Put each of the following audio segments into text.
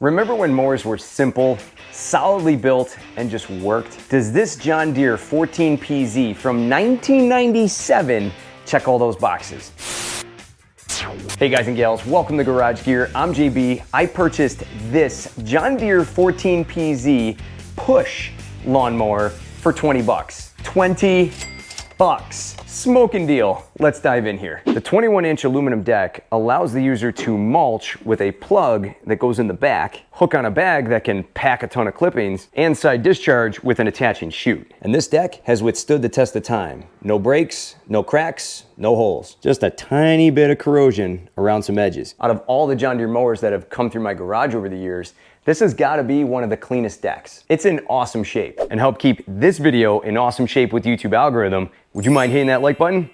Remember when mowers were simple, solidly built, and just worked? Does this John Deere 14PZ from 1997 check all those boxes? Hey guys and gals, welcome to Garage Gear. I'm JB. I purchased this John Deere 14PZ push lawnmower for 20 bucks. 20 bucks. Smoking deal. Let's dive in here. The 21-inch aluminum deck allows the user to mulch with a plug that goes in the back, hook on a bag that can pack a ton of clippings, and side discharge with an attaching chute. And this deck has withstood the test of time. No breaks, no cracks, no holes. Just a tiny bit of corrosion around some edges. Out of all the John Deere mowers that have come through my garage over the years, this has got to be one of the cleanest decks. It's in awesome shape. And help keep this video in awesome shape with YouTube algorithm, would you mind hitting that like button?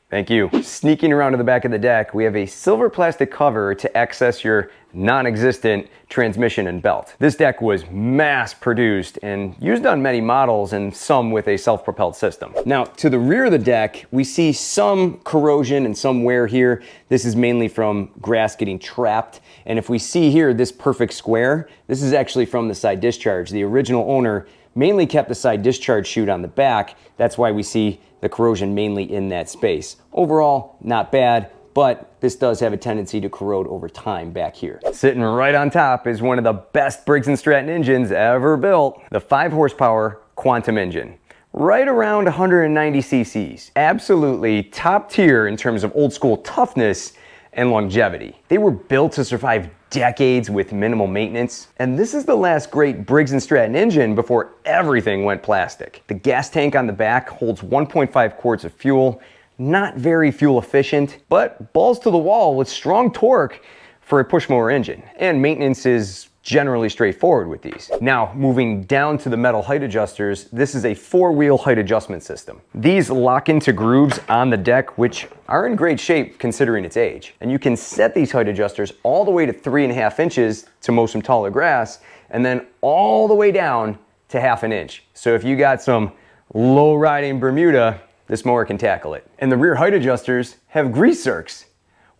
Thank you. Sneaking around to the back of the deck, we have a silver plastic cover to access your non-existent transmission and belt. This deck was mass produced and used on many models and some with a self-propelled system. Now, to the rear of the deck, we see some corrosion and some wear here. This is mainly from grass getting trapped. And if we see here this perfect square, this is actually from the side discharge. The original owner mainly kept the side discharge chute on the back. That's why we see the corrosion mainly in that space. Overall, not bad, but this does have a tendency to corrode over time back here. Sitting right on top is one of the best Briggs & Stratton engines ever built, the 5 horsepower Quantum engine. Right around 190 cc's. Absolutely top tier in terms of old school toughness and longevity. They were built to survive decades with minimal maintenance, and this is the last great Briggs & Stratton engine before everything went plastic. The gas tank on the back holds 1.5 quarts of fuel, not very fuel efficient, but balls to the wall with strong torque for a push mower engine, and maintenance is generally straightforward with these. Now, moving down to the metal height adjusters, this is a 4-wheel height adjustment system. These lock into grooves on the deck, which are in great shape considering its age. And you can set these height adjusters all the way to 3.5 inches to mow some taller grass, and then all the way down to 1/2 inch. So if you got some low riding Bermuda, this mower can tackle it. And the rear height adjusters have grease zerks.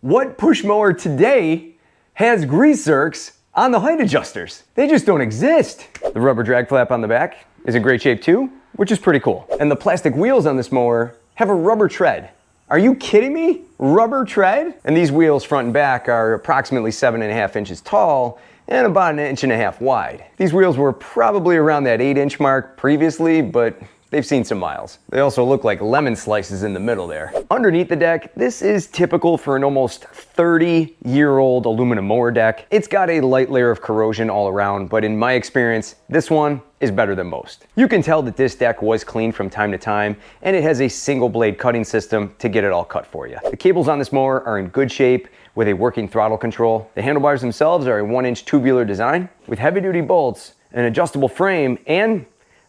What push mower today has grease zerks on the height adjusters? They just don't exist. The rubber drag flap on the back is in great shape too, which is pretty cool. And the plastic wheels on this mower have a rubber tread. Are you kidding me? Rubber tread? And these wheels front and back are approximately 7.5 inches tall and about 1.5 inches wide. These wheels were probably around that 8-inch mark previously, but they've seen some miles. They also look like lemon slices in the middle there. Underneath the deck, this is typical for an almost 30-year-old aluminum mower deck. It's got a light layer of corrosion all around, but in my experience, this one is better than most. You can tell that this deck was cleaned from time to time, and it has a single blade cutting system to get it all cut for you. The cables on this mower are in good shape with a working throttle control. The handlebars themselves are a 1-inch tubular design with heavy-duty bolts, an adjustable frame, and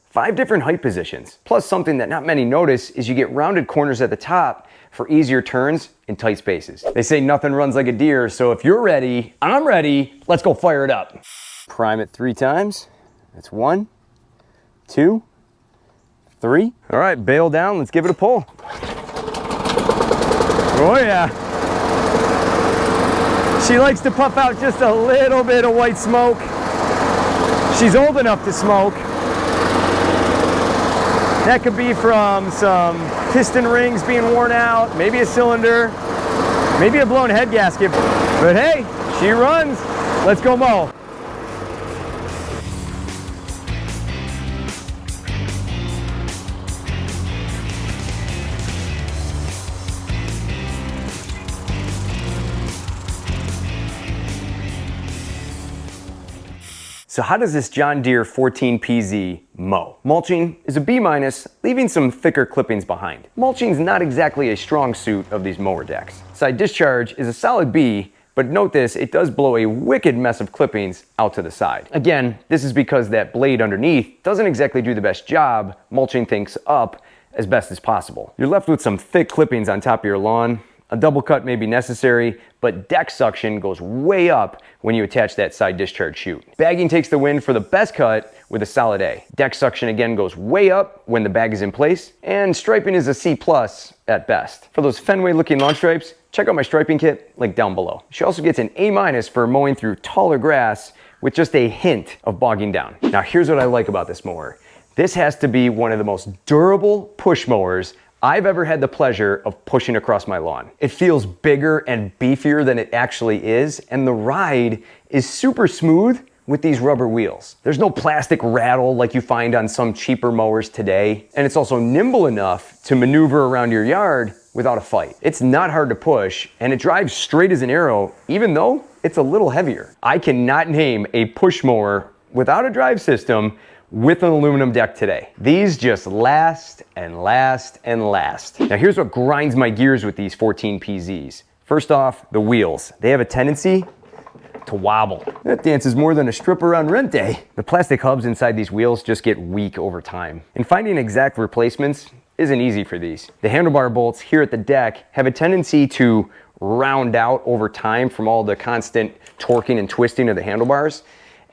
5 different height positions. Plus, something that not many notice is you get rounded corners at the top for easier turns in tight spaces. They say nothing runs like a Deere, so if you're ready, I'm ready, let's go fire it up. Prime it 3 times. That's 1, 2, 3. All right, bail down, let's give it a pull. Oh yeah. She likes to puff out just a little bit of white smoke. She's old enough to smoke. That could be from some piston rings being worn out, maybe a cylinder, maybe a blown head gasket. But hey, she runs. Let's go mow. So how does this John Deere 14PZ mow? Mulching is a B-, leaving some thicker clippings behind. Mulching is not exactly a strong suit of these mower decks. Side discharge is a solid B, but note this, it does blow a wicked mess of clippings out to the side. Again, this is because that blade underneath doesn't exactly do the best job mulching things up as best as possible. You're left with some thick clippings on top of your lawn, A double cut may be necessary, but deck suction goes way up when you attach that side discharge chute. Bagging takes the win for the best cut with a solid A. Deck suction again goes way up when the bag is in place, and striping is a C+ at best. For those Fenway looking lawn stripes, check out my striping kit, link down below. She also gets an A- for mowing through taller grass with just a hint of bogging down. Now here's what I like about this mower. This has to be one of the most durable push mowers I've ever had the pleasure of pushing across my lawn. It feels bigger and beefier than it actually is, and the ride is super smooth with these rubber wheels. There's no plastic rattle like you find on some cheaper mowers today, and it's also nimble enough to maneuver around your yard without a fight. It's not hard to push, and it drives straight as an arrow, even though it's a little heavier. I cannot name a push mower without a drive system with an aluminum deck today. These just last and last and last. Now here's what grinds my gears with these 14PZs. First off, the wheels. They have a tendency to wobble. That dances more than a stripper on rent day. The plastic hubs inside these wheels just get weak over time. And finding exact replacements isn't easy for these. The handlebar bolts here at the deck have a tendency to round out over time from all the constant torquing and twisting of the handlebars.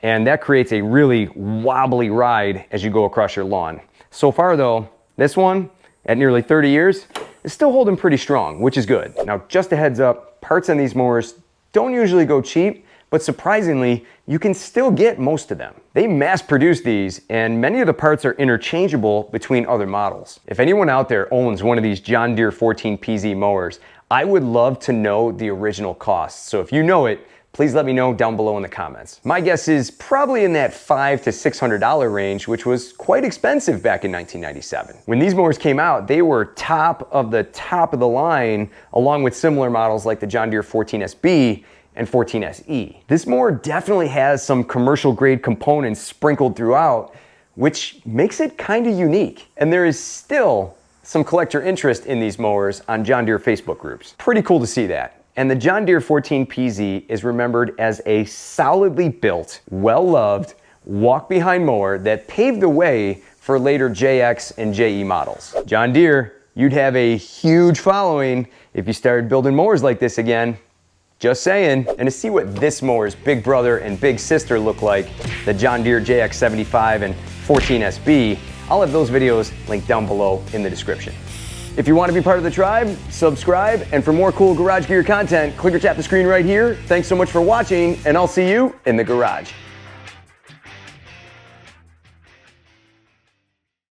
And that creates a really wobbly ride as you go across your lawn. So far though, this one, at nearly 30 years, is still holding pretty strong, which is good. Now, just a heads up, parts on these mowers don't usually go cheap, but surprisingly, you can still get most of them. They mass produce these, and many of the parts are interchangeable between other models. If anyone out there owns one of these John Deere 14PZ mowers, I would love to know the original cost. So if you know it, please let me know down below in the comments. My guess is probably in that $500 to $600 range, which was quite expensive back in 1997. When these mowers came out, they were top of the line, along with similar models like the John Deere 14SB and 14SE. This mower definitely has some commercial grade components sprinkled throughout, which makes it kind of unique. And there is still some collector interest in these mowers on John Deere Facebook groups. Pretty cool to see that. And the John Deere 14PZ is remembered as a solidly built, well-loved, walk-behind mower that paved the way for later JX and JE models. John Deere, you'd have a huge following if you started building mowers like this again. Just saying. And to see what this mower's big brother and big sister look like, the John Deere JX75 and 14SB, I'll have those videos linked down below in the description. If you want to be part of the tribe, subscribe, and for more cool garage gear content, click or tap the screen right here. Thanks so much for watching, and I'll see you in the garage.